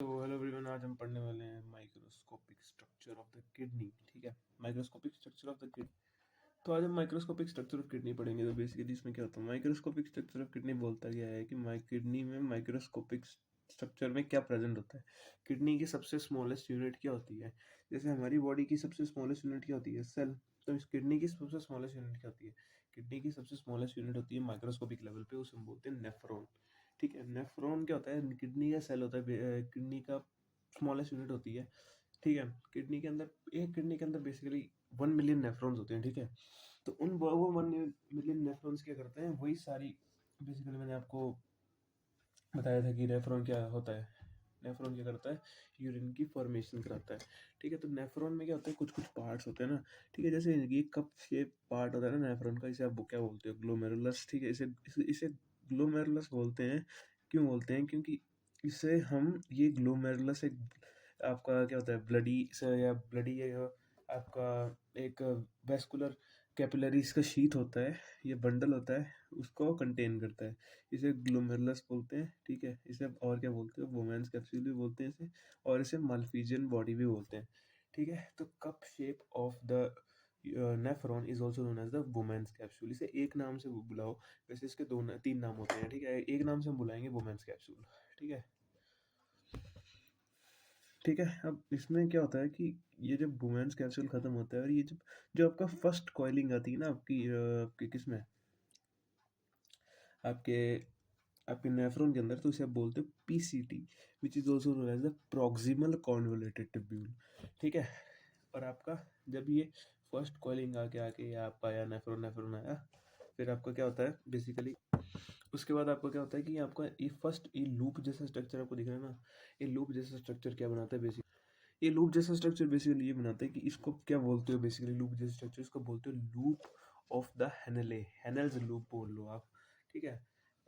तो hello everyone, आज हम पढ़ने वाले हैं microscopic structure of the kidney. ठीक है, microscopic structure of the kidney. तो आज हम माइक्रोस्कोपिक स्ट्रक्चर ऑफ किडनी पढ़ेंगे। तो बेसिकली इसमें क्या होता है, माइक्रोस्कोपिक स्ट्रक्चर ऑफ किडनी बोलता गया है कि किडनी में माइक्रोस्कोपिक स्ट्रक्चर में क्या प्रेजेंट होता है। किडनी की सबसे स्मॉलेस्ट यूनिट क्या होती है। जैसे हमारी बॉडी की सबसे स्मॉलेस्ट यूनिट क्या होती है, सेल। तो इस किडनी की सबसे स्मॉलेस्ट यूनिट क्या होती है, किडनी की सबसे स्मॉलेस्ट यूनिट होती है माइक्रोस्कोपिक लेवल पे, उसे हम बोलते हैं नेफ्रॉन। ठीक है, नेफ्रॉन क्या होता है, किडनी का सेल होता है, किडनी का स्मॉलेस्ट यूनिट होती है। ठीक है, किडनी के अंदर बेसिकली 1 मिलियन नेफ्रॉन्स होते हैं। ठीक है, तो वो 1 मिलियन नेफ्रॉन्स क्या करते हैं, वही सारी बेसिकली मैंने आपको बताया था कि नेफ्रॉन क्या होता है। नेफ्रॉन क्या करता है, यूरिन की फॉर्मेशन कराता है। ठीक है, तो नेफ्रॉन में क्या होता है, कुछ कुछ पार्ट्स होते हैं ना। ठीक है, जैसे ये कप शेप पार्ट होता है ना नेफ्रॉन का, इसे आप क्या बोलते हो, ग्लोमेरुलस। ठीक है, इसे ग्लोमेरुलस बोलते हैं। क्यों बोलते हैं, क्योंकि इसे हम ये ग्लोमेरुलस एक आपका क्या होता है, ब्लडी या आपका एक वेस्कुलर कैपिलरीज का शीथ होता है, ये बंडल होता है, उसको कंटेन करता है। इसे ग्लोमेरुलस बोलते हैं। ठीक है, इसे और क्या बोलते हैं, वुमेन्स कैप्सूल भी बोलते हैं इसे, और इसे मालफिजियन बॉडी भी बोलते हैं। ठीक है, तो cup shape of the nephron is also known as the Bowman's capsule. इसे एक नाम से बुलाओ, वैसे इसके तीन नाम होते हैं। ठीक है, एक नाम से हम बुलाएंगे वुमेन्स कैप्सूल। ठीक है। ठीक है, अब इसमें क्या होता है कि ये जब वुमेन्स कैप्सूल खत्म होता है, और ये जब जो आपका फर्स्ट कॉइलिंग आती है ना आपकी किसमें, आपके आपके नेफ्रॉन के अंदर, तो इसे आप बोलते हो PCT, which is also known as the proximal convoluted tubule. ठीक है, और आपका जब ये फर्स्ट कॉइलिंग आके आके आपका आया नेफ्रॉन नेफ्रॉन आया, फिर आपका क्या होता है बेसिकली, उसके बाद आपका क्या होता है कि आपका ये लूप जैसा स्ट्रक्चर आपको दिख रहा है ना, ये लूप जैसा स्ट्रक्चर क्या बनाता है बेसिकली, ये लूप जैसा स्ट्रक्चर बेसिकली ये बनाता है कि इसको क्या बोलते हो, बेसिकली लूप जैसा स्ट्रक्चर इसको बोलते हो loop of the Henle, Henle's loop बोल लो आप। ठीक है,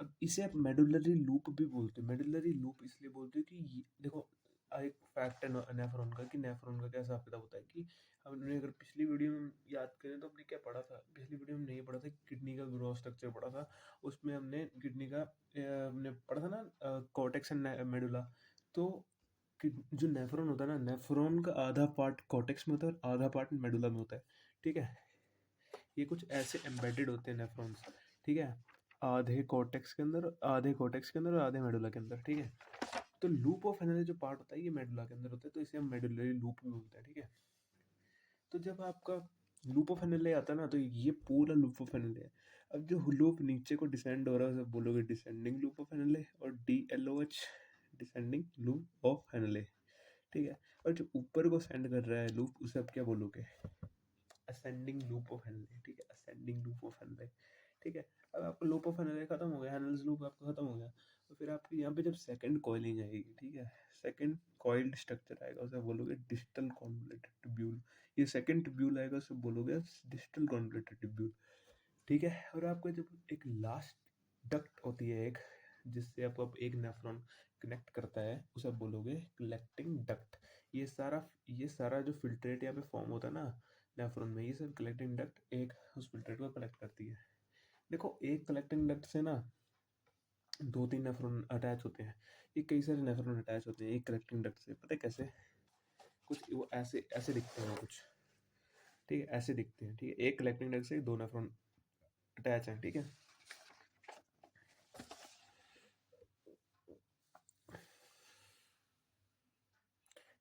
अब इसे आप मेडुलरी लूप भी बोलते हो। मेडुलरी लूप इसलिए बोलते हो कि देखो, एक फैक्ट है नेफ्रॉन का, कि नेफ्रॉन का क्या हिसाब किताब होता है कि हमने अगर पिछली वीडियो में याद करें तो हमने क्या पढ़ा था, पिछली वीडियो में नहीं पढ़ा था, किडनी का ग्रोथ स्ट्रक्चर पढ़ा था। उसमें हमने किडनी का हमने पढ़ा था ना, कॉर्टेक्स एंड मेडुला। तो कि जो नेफ्रॉन होता है ना, नेफ्रॉन का आधा पार्ट कॉर्टेक्स में होता है और आधा पार्ट मेडुला में होता है। ठीक है, ये कुछ ऐसे एम्बेडेड होते हैं नेफ्रॉन्स। ठीक है, आधे कॉर्टेक्स के अंदर, आधे कॉर्टेक्स के अंदर और आधे मेडुला के अंदर। ठीक है, तो लूप ऑफ हेनरी जो पार्ट होता है ये मेडुला के अंदर होता है, तो इसे हम मेडुलरी लूप भी बोलते हैं। ठीक है, तो जब आपका लूप ऑफ हेनले आता है ना, तो ये पूरा लूप ऑफ हेनले है। अब जो लूप नीचे को डिसेंड हो रहा है, सब बोलोगे डिसेंडिंग लूप ऑफ हेनले, और DLOH, descending loop of Henle. ठीक है, और जो ऊपर को सेंड कर रहा है लूप, उसे आप क्या बोलोगे, असेंडिंग लूप ऑफ हेनले। ठीक है, असेंडिंग लूप ऑफ हेनले। ठीक है, अब आपका लूप ऑफ हेनले खत्म हो गया, हेनल्स लूप आपका खत्म हो गया, तो फिर आपके यहाँ पे जब सेकंड कॉइलिंग आएगी, ठीक है, सेकंड कॉइल्ड स्ट्रक्चर आएगा, उसे बोलोगे डिस्टल कॉन्वोल्यूटेड ट्यूब्यूल। ये सेकंड ट्यूब्यूल आएगा, उसे बोलोगे डिस्टल कॉन्वोल्यूटेड ट्यूब्यूल। ठीक है, और आपका जब एक लास्ट डक्ट होती है एक, जिससे आपको एक नेफ्रॉन कनेक्ट करता है, उसे आप बोलोगे कलेक्टिंग डक्ट। ये सारा जो फिल्ट्रेट यहाँ पे फॉर्म होता है ना नेफ्रॉन में, ये सब कलेक्टिंग डक्ट एक उस फिल्ट्रेट को कलेक्ट करती है। देखो, एक कलेक्टिंग डक्ट से ना 2-3 नेफ्रॉन अटैच होते हैं, ये कई सारे नेफ्रॉन अटैच होते हैं एक कलेक्टिंग डक्ट से। पता है कैसे, कुछ वो ऐसे ऐसे दिखते हैं कुछ। ठीक है, ऐसे दिखते हैं। ठीक है, एक कलेक्टिंग डक्ट से 2 नेफ्रॉन अटैच हैं। ठीक है,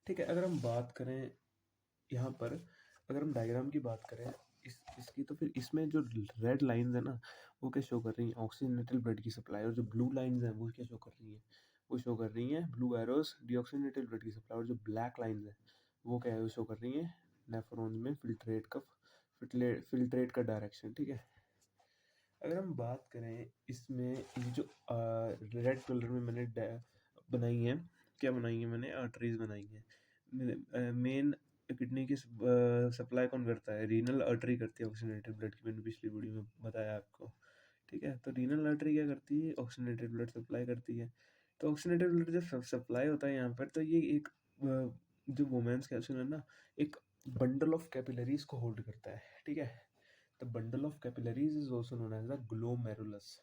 ठीक है, अगर हम बात करें यहाँ पर, अगर हम डायग्राम की बात करें इसकी, तो फिर इसमें जो रेड लाइंस है ना, वो क्या शो कर रही हैं, ऑक्सीजनेटेड ब्लड की सप्लाई। और जो ब्लू लाइंस हैं वो क्या शो कर रही हैं, वो शो कर रही हैं, ब्लू एरोस, डीऑक्सीजनेटेड ब्लड की सप्लाई। और जो ब्लैक लाइंस हैं वो क्या है, वो शो कर रही हैं नेफ्रॉन में फिल्ट्रेट का डायरेक्शन। ठीक है, अगर हम बात करें इसमें, ये जो रेड कलर में मैंने बनाई है, क्या बनाई है मैंने, आर्टरीज बनाई है। मेन किडनी की सप्लाई कौन करता है, रीनल आर्टरी करती है ऑक्सीजनेटेड ब्लड की, मैंने पिछली वीडियो में बताया आपको। ठीक है, तो रीनल आर्टरी क्या करती है, ऑक्सीजनेटेड ब्लड सप्लाई करती है। तो ऑक्सीजनेटेड ब्लड जब सप्लाई होता है यहाँ पर, तो ये एक जो वुमेन्स कैप्सूल है ना, एक बंडल ऑफ कैपिलरीज को होल्ड करता है। ठीक है, the bundle of capillaries is also known as the glomerulus.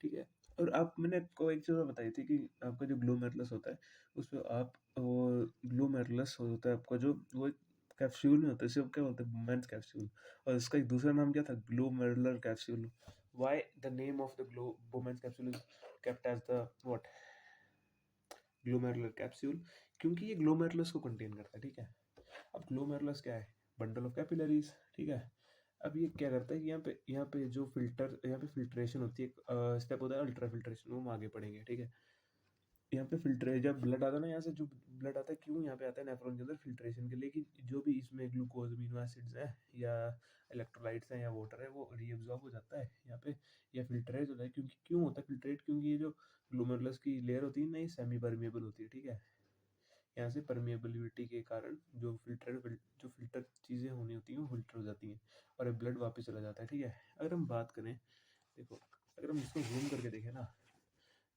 ठीक है, और आप मैंने आपको एक चीज़ और बताई थी कि आपका जो ग्लोमेरुलस होता है, उसमें आप वो ग्लोमेरुलस होता है आपका जो वो एक कैप्सूल में होता है, इसे क्या बोलते हैं वुमेन्स कैप्सूल, और इसका एक दूसरा नाम क्या था glomerular capsule. Why the name of the glo Bowman's capsule is kept as the what glomerular capsule, क्योंकि ये ग्लोमेरुलस को कंटेन करता है, ठीक है। अब ग्लोमेरुलस क्या है, बंडल ऑफ कैपिलरीज, ठीक है। अब ये क्या करता है कि यहाँ पे जो फिल्टर, यहाँ पे फिल्ट्रेशन होती है, स्टेप होता है अल्ट्रा फिल्ट्रेशन, वो हम आगे पढ़ेंगे, ठीक है। यहाँ पे फिल्टर जब ब्लड आता है ना, यहाँ से जो ब्लड आता है, क्यों यहाँ पे आता है नेफ्रॉन के अंदर फिल्ट्रेशन के लिए, कि जो भी इसमें ग्लूकोज अमीनो एसिड्स है या इलेक्ट्रोलाइट्स हैं या वाटर है, वो रीअब्जॉर्ब हो जाता है यहाँ पे, या फिल्ट्रेट होता है। क्योंकि क्यों होता है फिल्ट्रेट, क्योंकि ये जो ग्लोमेरुलस की लेयर होती है ना, ये सेमी परमिएबल होती है, ठीक है। यहाँ से परमिएबिलिटी के कारण जो फिल्टर चीज़ें होनी होती हैं वो फिल्टर हो जाती हैं और ब्लड वापस चला जाता है, ठीक है। अगर हम बात करें, देखो अगर हम इसको जूम करके देखें ना,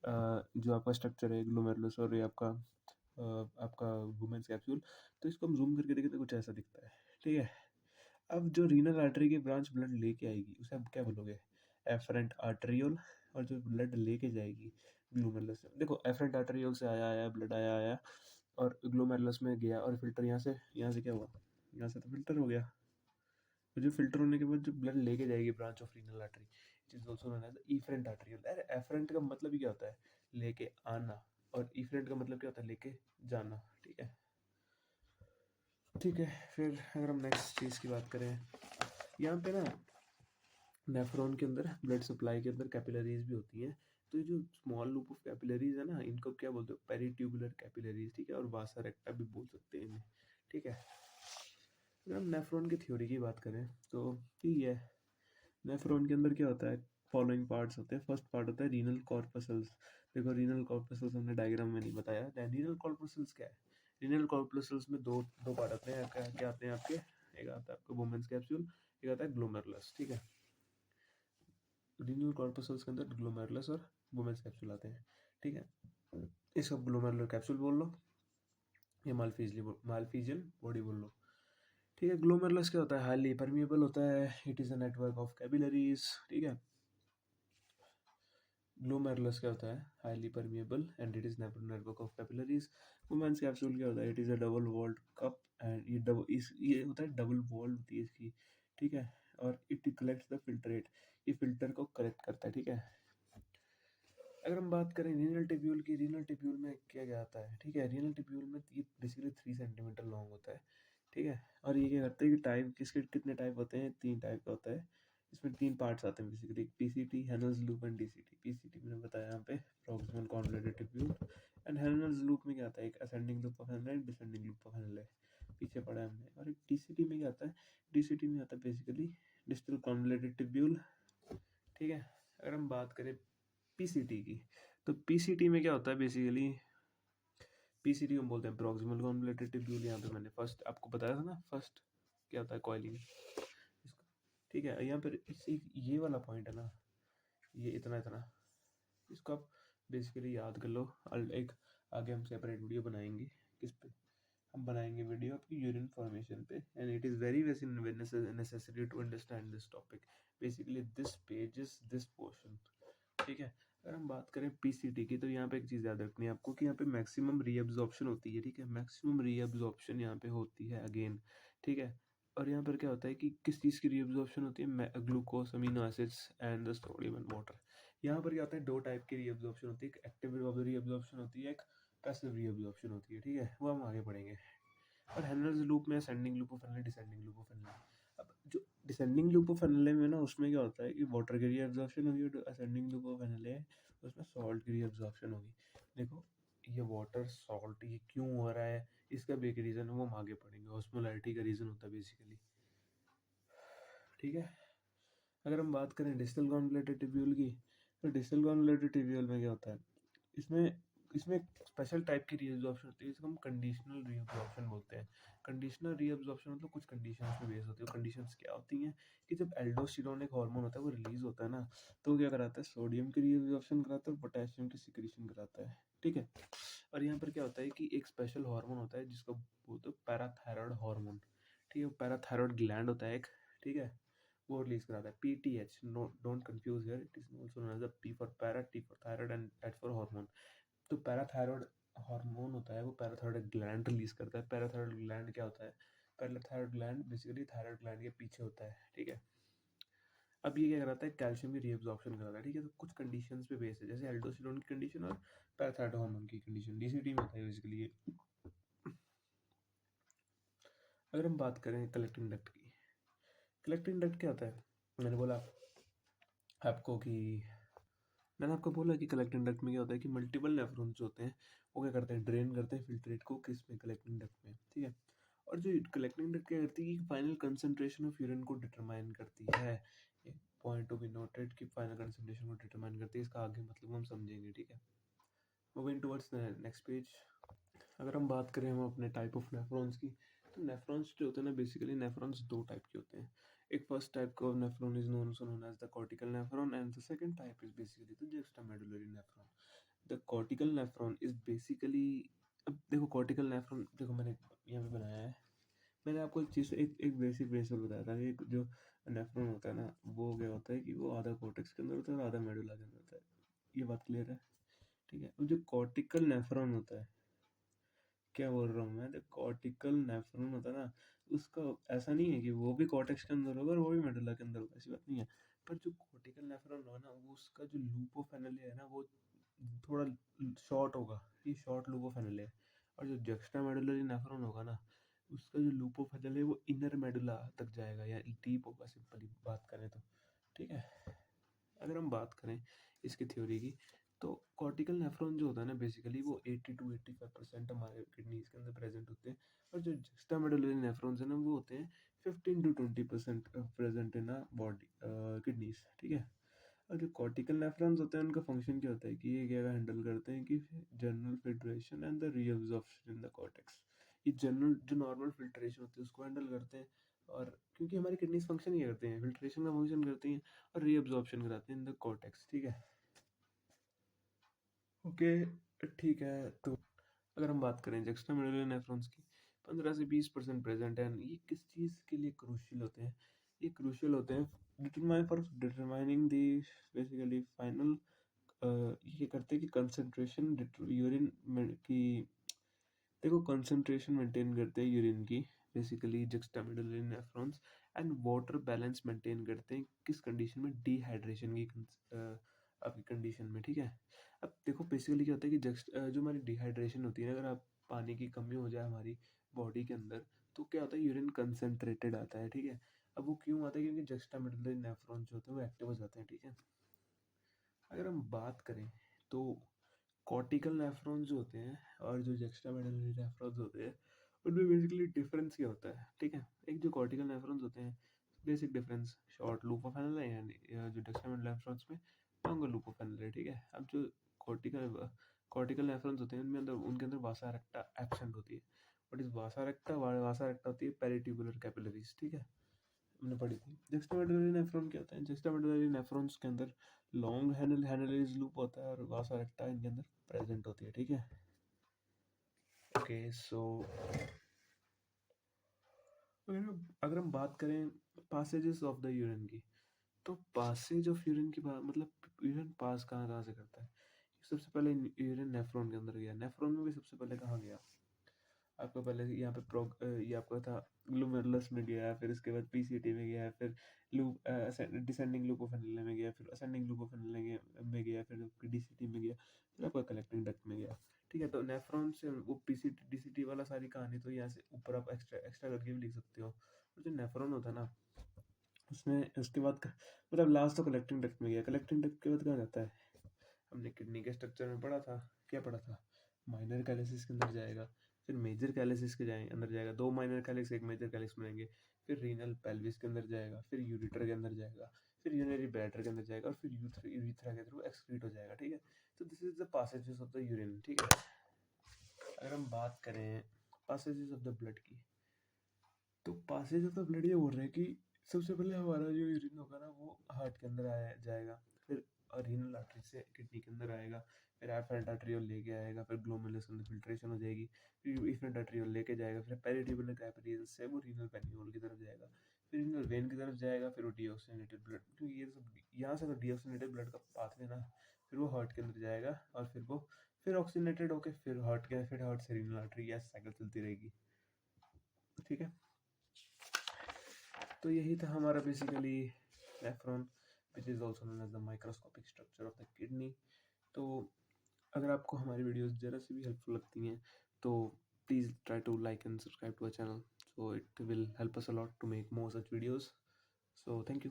जो आपका स्ट्रक्चर है ग्लोमेरुलस और ये आपका वुमेन्स कैप्सूल, तो इसको हम जूम करके देखें तो कुछ ऐसा दिखता है, ठीक है। अब जो रीनल आर्टरी की ब्रांच ब्लड लेके आएगी उसे आप क्या बोलोगे, एफरेंट आर्टरियोल, और जो ब्लड लेके जाएगी ग्लोमेरुलस से, देखो एफरेंट आर्टरियोल से आया आया ब्लड आया आया और ग्लोमेरुलस में गया, और फिल्टर यहाँ से क्या हुआ, यहाँ से तो फिल्टर हो गया। तो जो फिल्टर होने के बाद जो ब्लड लेके जाएगी branch of renal artery, it is also known as efferent arteriole. अरे एफरेंट का मतलब ही क्या होता है, लेके आना, और इफरेंट का मतलब क्या होता है, लेके जाना, ठीक है। ठीक है, फिर अगर हम नेक्स्ट चीज़ की बात करें, यहाँ पे ना नेफ्रॉन के अंदर ब्लड सप्लाई के अंदर कैपिलरीज भी होती हैं। तो ये जो स्मॉल लूप ऑफ कैपिलरीज है ना, इनको क्या बोलते हो, पेरिट्यूबुलर कैपिलरीज, ठीक है, और वासा रेक्टा भी बोल सकते हैं इन्हें, ठीक है। अगर हम नेफ्रॉन की थ्योरी की बात करें तो ठीक है, नेफ्रॉन के अंदर क्या होता है, फॉलोइंग पार्ट्स होते हैं। फर्स्ट पार्ट होता है रीनल कॉर्पसल्स। देखो रीनल कॉर्पसल्स हमने डायग्राम में नहीं बताया, रीनल कॉर्पसल्स क्या है, रीनल कॉर्पसल्स में दो दो पार्ट आते हैं, क्या आते हैं आपके, एक आता है आपका वुमेन्स कैप्सूल, एक आता है ग्लोमेरुलस, ठीक है। रीनल कॉर्पसल्स के अंदर ग्लोमेरुलस और वुमेन्स कैप्सूल आते हैं, ठीक है। इसको ग्लोमेरुलर कैप्सूल बोल लो या मालफिजियन बॉडी बोल लो, ठीक है। ग्लोमेरुलस क्या होता है, हाईली परमिएबल होता है, it is a network of capillaries, ठीक है। ग्लोमेरुलस क्या होता है, highly permeable and it is network of capillaries. Bowman's capsule क्या होता है, it is a double walled cup and ये होता है डबल वॉल्ड होती है इसकी, ठीक है। और इट कलेक्ट्स द फिल्ट्रेट, ये फिल्टर को कलेक्ट करता है, ठीक है। अगर हम बात करें रीनल टिब्यूल की, रीनल टिब्यूल में क्या क्या आता है, ठीक है। रीनल टिब्यूल में ये बेसिकली 3 सेंटीमीटर लॉन्ग होता है, ठीक है। और ये क्या करता है कि टाइप किसके कितने टाइप होते हैं, 3 टाइप का होता है। इसमें 3 पार्ट्स आते हैं basically, PCT, Henle's loop and DCT. PCT मैंने बताया यहाँ पे, proximal convoluted tubule, and Henle's loop में क्या आता है, एक ascending loop of Henle and descending loop of Henle है, पीछे पढ़ा है हमने। और एक डीसीटी में क्या आता है, डीसीटी में आता है बेसिकली डिस्टल कॉन्वोल्यूटेड टिब्यूल, ठीक है। अगर हम बात करें पीसीटी की, तो पीसीटी में क्या होता है बेसिकली, पीसीटी हम बोलते हैं प्रॉक्सिमल कॉन्वोल्यूटेड ट्यूब्यूल। यहाँ पे मैंने फर्स्ट आपको बताया था ना, फर्स्ट क्या होता है कॉइलिंग इसका, ठीक है। यहाँ पर ये वाला पॉइंट है ना, ये इतना इतना, इसको आप बेसिकली याद कर लो। एक आगे हम सेपरेट वीडियो बनाएंगे, किस पे, हम बनाएंगे वीडियो आपकी यूरिन फॉर्मेशन पे, and it is very necessary to understand this topic, basically this page is this portion, ठीक है। अगर हम बात करें पीसीटी की, तो यहाँ पे एक चीज़ याद रखनी है आपको कि यहाँ पे मैक्सिमम रीअब्जॉर्प्शन होती है, ठीक है। मैक्सिमम रीअब्जॉर्प्शन यहाँ पे होती है अगेन, ठीक है। और यहाँ पर क्या होता है कि किस चीज़ की रीअब्जॉर्प्शन होती है, glucose amino acids and the sodium and water. यहाँ पर क्या होता है, 2 टाइप की रीअब्जॉर्प्शन होती है, एक एक्टिव रीअब्जॉर्प्शन होती है, एक पैसिव रीअब्जॉर्प्शन होती है, ठीक है। वो हम आगे पढ़ेंगे। और हेनल्स लूप में ascending loop of Henle, descending loop of Henle. अब जो डिसेंडिंग लूप ऑफ हेनल में ना, उसमें क्या होता है कि वाटर की रीअब्जॉर्प्शन होगी, और असेंडिंग लूप ऑफ हेनल है उसमें सॉल्ट की रीअब्जॉर्प्शन होगी। देखो ये वाटर सॉल्ट ये क्यों हो रहा है, इसका भी एक रीज़न है, वो हम आगे पढ़ेंगे, ऑस्मोलैरिटी का रीज़न होता है बेसिकली, ठीक है। अगर हम बात करें डिस्टल कॉन्वोल्यूटेड ट्यूब्यूल की, तो डिस्टल कॉन्वोल्यूटेड ट्यूब्यूल में क्या होता है, इसमें इसमें स्पेशल टाइप की रीअब्जॉर्प्शन होती है, इसको हम कंडीशनल रीअब्जॉर्प्शन बोलते हैं। कंडीशनल रीअब्जॉर्प्शन मतलब कुछ कंडीशंस पे बेस होती है। कंडीशंस क्या होती हैं कि जब एल्डोस्टेरोन एक हार्मोन होता है वो रिलीज होता है ना, तो वो क्या कराता है, सोडियम की रीअब्जॉर्प्शन कराता है और पोटेशियम की सिक्रीशन कराता है, ठीक है। और यहाँ पर क्या होता है कि एक स्पेशल हार्मोन होता है जिसको बोलते हैं पैराथायरॉयड हार्मोन, ठीक है। पैराथायरॉयड ग्लैंड होता है एक, ठीक है। वो रिलीज कराता है। PTH, no don't confuse here, it is also known as P for para, T for thyroid and H for hormone. तो पैराथायरॉयड हार्मोन होता है, वो पैराथायरॉयड ग्लैंड रिलीज करता है। पैराथायरॉयड ग्लैंड क्या होता है? Parathyroid gland basically thyroid gland के पीछे होता है, ठीक है। अब ये क्या कराता है? कैल्शियम की रीअब्जॉर्प्शन कराता है, ठीक है। तो कुछ कंडीशंस पे बेस है, जैसे एल्डोस्टेरोन की कंडीशन और पैराथायरॉयड हार्मोन की कंडीशन, डीसीटी में होता है बेसिकली ये। अगर हम बात करें कलेक्टिंग डक्ट की, कलेक्टिंग डक्ट क्या होता है? मैंने बोला आपको कि मैंने आपको बोला कि कलेक्टिंग डक्ट में क्या होता है कि मल्टीपल नेफ्रॉन्स होते हैं, वो क्या करते हैं? ड्रेन करते हैं फिल्ट्रेट को, किस में? कलेक्टिंग डक्ट में, ठीक है। और जो कलेक्टिंग डक्ट क्या करती है कि फाइनल कंसंट्रेशन ऑफ यूरिन को डिटरमाइन करती है। पॉइंट टू बी नोटेड कि फाइनल कंसंट्रेशन को डिटरमाइन करती है, इसका आगे मतलब हम समझेंगे, ठीक है। Moving towards next page. अगर हम बात करें हम अपने टाइप ऑफ नेफ्रॉन्स की, तो नेफ्रॉन्स जो होते हैं ना, बेसिकली नेफ्रॉन्स दो टाइप के होते हैं। एक फर्स्ट टाइप का nephron is known as the cortical nephron, and the second type is basically the juxtamedullary nephron. The cortical nephron is basically, अब देखो कॉर्टिकल नेफ्रॉन, देखो मैंने यहाँ पे बनाया है, मैंने आपको एक चीज़, एक बेसिक बेसिक बताया था कि जो नेफ्रॉन होता है ना, वो क्या होता है कि वो आधा कॉर्टेक्स के अंदर होता है और आधा मेडुला के अंदर होता है। ये बात क्लियर है, ठीक है। अब जो कॉर्टिकल नेफ्रॉन होता है, क्या बोल रहा हूँ मैं, जो कॉर्टिकल नेफ्रॉन होता है ना, उसका ऐसा नहीं है कि वो भी कॉर्टेक्स के अंदर होगा और वो भी मेडुला के अंदर होगा, ऐसी बात नहीं है। पर जो कॉर्टिकल नेफ्रॉन होगा ना, वो उसका जो लूप ऑफ एनाले है ना, वो थोड़ा शॉर्ट होगा, ये शॉर्ट लूप ऑफ एनाले है। और जो जक्स्टा मेडुलरी नेफ्रॉन होगा ना, उसका जो लूप ऑफ एनाले है वो इनर मेडुला तक जाएगा, या डीप होगा, सिंपली बात करें तो, ठीक है। अगर हम बात करें इसकी थ्योरी की, तो कॉर्टिकल नेफ्रॉन जो होता है ना, बेसिकली वो 80 to 85% हमारे किडनीज के अंदर प्रेजेंट होते हैं। और जो जुक्स्टामेडुलरी नेफ्रॉन्स है ना, वो होते हैं 15 to 20% present in body kidneys, ठीक है। और जो कॉर्टिकल नेफ्रॉन्स होते हैं, उनका फंक्शन क्या होता है कि ये क्या हैंडल करते हैं कि general filtration and the reabsorption in the cortex. ये जनरल जो नॉर्मल फिल्ट्रेशन होती है उसको हैंडल करते हैं, और क्योंकि हमारी किडनीज फंक्शन ये करते हैं, फिल्ट्रेशन का फंक्शन करती हैं और रीअब्जॉर्प्शन कराते हैं इन द कॉर्टेक्स, ठीक है। ओके, ठीक है। तो अगर हम बात करें जुक्स्टामेडुलरी नेफ्रॉन्स की, 15 से 20% प्रेजेंट है। ये किस चीज़ के लिए क्रूशियल होते हैं? ये क्रूशियल होते हैं डिटरमाइनिंग दी बेसिकली फाइनल, ये करते हैं कि कंसंट्रेशन यूरिन की, देखो कंसंट्रेशन मेंटेन करते हैं यूरिन की, basically juxtamedullary nephrons, and water balance maintain करते हैं किस कंडीशन में? डिहाइड्रेशन की आपकी कंडीशन में, ठीक है। अब देखो बेसिकली क्या होता है कि जो हमारी डिहाइड्रेशन होती है ना, अगर आप पानी की कमी हो जाए हमारी बॉडी के अंदर, तो क्या होता है? यूरिन कंसंट्रेटेड आता है, ठीक है। अब वो क्यों आता है? क्योंकि जुक्स्टामेडुलरी नेफ्रॉन्स जो होते हैं वो एक्टिव हो जाते हैं, ठीक है। अगर हम बात करें तो कॉर्टिकल नेफ्रॉन्स जो होते हैं और जो जुक्स्टामेडुलरी नेफ्रॉन्स होते हैं, उनमें बेसिकली डिफरेंस क्या होता है, ठीक है। एक जो कॉर्टिकल नेफ्रॉन्स होते हैं, basic difference, short loop of Henle, यानी जो जुक्स्टामेडुलरी नेफ्रॉन्स में लॉन्गर लूप ऑफ एनाले, ठीक है। अब जो कॉर्टिकल कॉर्टिकल नेफ्रॉन्स होते हैं, उनमें अंदर उनके अंदर वासा रेक्टा एब्सेंट होती है। व्हाट इज वासा रेक्टा? वासा रेक्टा होती है पेरिट्यूबुलर कैपिलरीज, ठीक है, हमने पढ़ी थी। जुक्स्टामेडुलरी नेफ्रॉन क्या होता है? जुक्स्टामेडुलरी नेफ्रॉन्स के अंदर लॉन्ग हैनलेज लूप होता है और वासा रेक्टा इनके अंदर प्रेजेंट होती है, ठीक है। ओके, सो अगर हम बात करें पासेजेस ऑफ द यूरिन की, तो पासेज ऑफ यूरिन की बात मतलब यूरिन पास कहाँ कहाँ से करता है? सबसे पहले यूरिन नेफ्रॉन के अंदर गया, नेफ्रॉन में भी सबसे पहले कहाँ गया? आपका पहले यहाँ पे ये आपका था ग्लोमेरुलस में गया, फिर इसके बाद पीसीटी में गया, फिर लूप डिसेंडिंग लूप ऑफ एनाले में गया, फिर असेंडिंग लूप ऑफ एनाले में गया, फिर डीसीटी में गया, फिर आपका कलेक्टिंग डक्ट में गया, ठीक है। तो नेफ्रॉन से वो पीसीटी डीसीटी वाला सारी कहानी तो यहाँ से ऊपर आप एक्स्ट्रा एक्स्ट्रा करके भी लिख सकते हो। और जो नेफ्रॉन होता है ना, उसमें उसके बाद मतलब लास्ट तो कलेक्टिंग डक्ट में गया, कलेक्टिंग डक्ट के बाद कहाँ जाता है? हमने किडनी के स्ट्रक्चर में पढ़ा था, क्या पढ़ा था? माइनर कैलिसिस के अंदर जाएगा, फिर मेजर कैलिसिस के अंदर जाएगा, दो माइनर कैलिस एक मेजर कैलिस बनेंगे, फिर रीनल पेल्विस के अंदर जाएगा, फिर यूरिटर के अंदर जाएगा, फिर यूरिनरी ब्लैडर के अंदर जाएगा, और फिर यूरिथ्रा के थ्रू एक्सक्रीट हो जाएगा, ठीक है। तो this is the passages of the urine, ठीक है। अगर हम बात करें पासेजेस ऑफ द ब्लड की, तो पासेज ऑफ द ब्लड ये बोल रहे हैं कि सबसे पहले हमारा जो यूरिन होगा ना, वो हार्ट के अंदर आया जाएगा, फिर रीनल आर्टरी से किडनी के अंदर आएगा, फिर एफरेंट आर्टरियोल लेके आएगा, फिर ग्लोमेरुलस के अंदर फिल्ट्रेशन हो जाएगी, फिर इफरेंट आर्टरियोल लेके जाएगा, फिर पेरिट्यूबुलर कैपिलरीज से वो रीनल पेनियोल की तरफ जाएगा, फिर रीनल वेन की तरफ जाएगा, फिर वो डीऑक्सीजनेटेड ब्लड, क्योंकि ये सब यहाँ से तो डीऑक्सीजनेटेड ब्लड का पाथवे ना, फिर वो हार्ट के अंदर जाएगा और फिर ऑक्सीजनेटेड होके फिर हार्ट से रीनल आर्टरी, ऐसे साइकिल चलती रहेगी। ठीक है, तो यही था हमारा basically nephron which is also known as the microscopic structure of the kidney. तो अगर आपको हमारी वीडियोस ज़रा सी भी हेल्पफुल लगती हैं तो please try to like and subscribe to our channel, so it will help us a lot to make more such videos. So thank you.